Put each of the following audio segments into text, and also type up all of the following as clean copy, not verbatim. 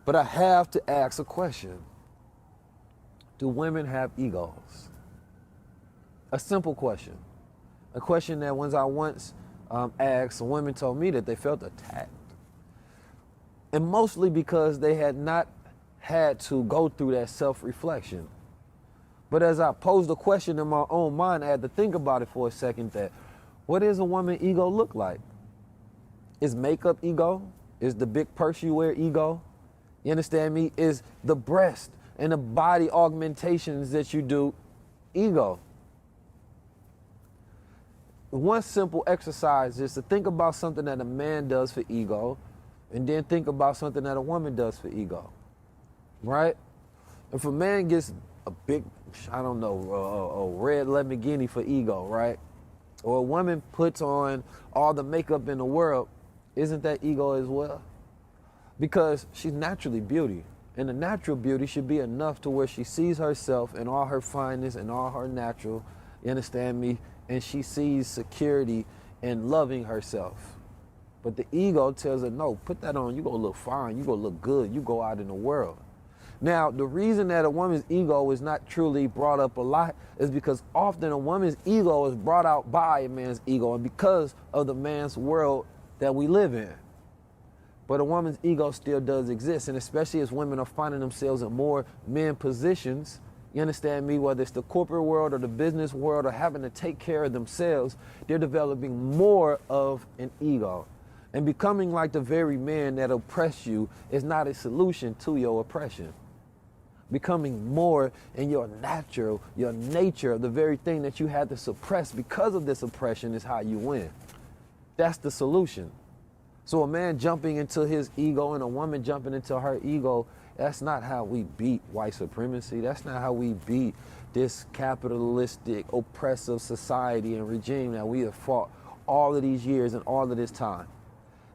But I have to ask a question. Do women have egos? A simple question. A question that when I once asked, women told me that they felt attacked. And mostly because they had not had to go through that self-reflection. But as I posed the question in my own mind, I had to think about it for a second that what does a woman ego look like? Is makeup ego? Is the big purse you wear ego? You understand me? Is the breast and the body augmentations that you do ego? One simple exercise is to think about something that a man does for ego, and then think about something that a woman does for ego, right? If a man gets a big, I don't know, a red Lamborghini for ego, right? Or a woman puts on all the makeup in the world, isn't that ego as well? Because she's naturally beauty, and the natural beauty should be enough to where she sees herself and all her fineness and all her natural, you understand me? And she sees security in loving herself. But the ego tells her, no, put that on, you gonna look fine, you gonna look good, you go out in the world. Now, the reason that a woman's ego is not truly brought up a lot is because often a woman's ego is brought out by a man's ego and because of the man's world that we live in. But a woman's ego still does exist, and especially as women are finding themselves in more men positions, you understand me, whether it's the corporate world or the business world or having to take care of themselves, they're developing more of an ego. And becoming like the very man that oppress you is not a solution to your oppression. Becoming more in your natural, your nature, the very thing that you had to suppress because of this oppression is how you win. That's the solution. So a man jumping into his ego and a woman jumping into her ego, that's not how we beat white supremacy. That's not how we beat this capitalistic, oppressive society and regime that we have fought all of these years and all of this time.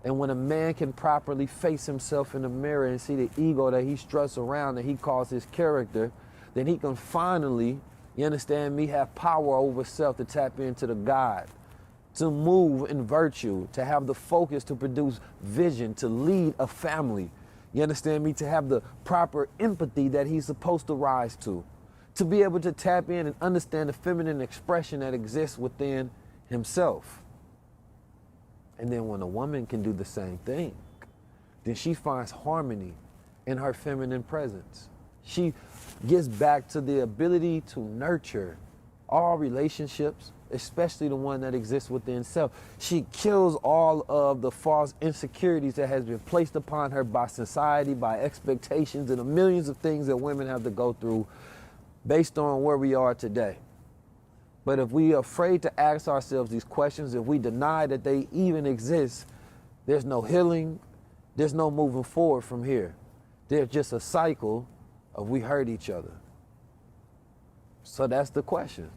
And when a man can properly face himself in the mirror and see the ego that he struts around that he calls his character, then he can finally, you understand me, have power over self to tap into the God, to move in virtue, to have the focus to produce vision, to lead a family. You understand me? To have the proper empathy that he's supposed to rise to be able to tap in and understand the feminine expression that exists within himself. And then when a woman can do the same thing, then she finds harmony in her feminine presence. She gets back to the ability to nurture all relationships, especially the one that exists within self. She kills all of the false insecurities that has been placed upon her by society, by expectations, and the millions of things that women have to go through based on where we are today. But if we are afraid to ask ourselves these questions, if we deny that they even exist, there's no healing, there's no moving forward from here. There's just a cycle of we hurt each other. So that's the question.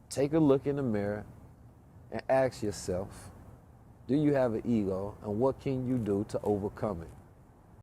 Take a look in the mirror and ask yourself, do you have an ego, and what can you do to overcome it?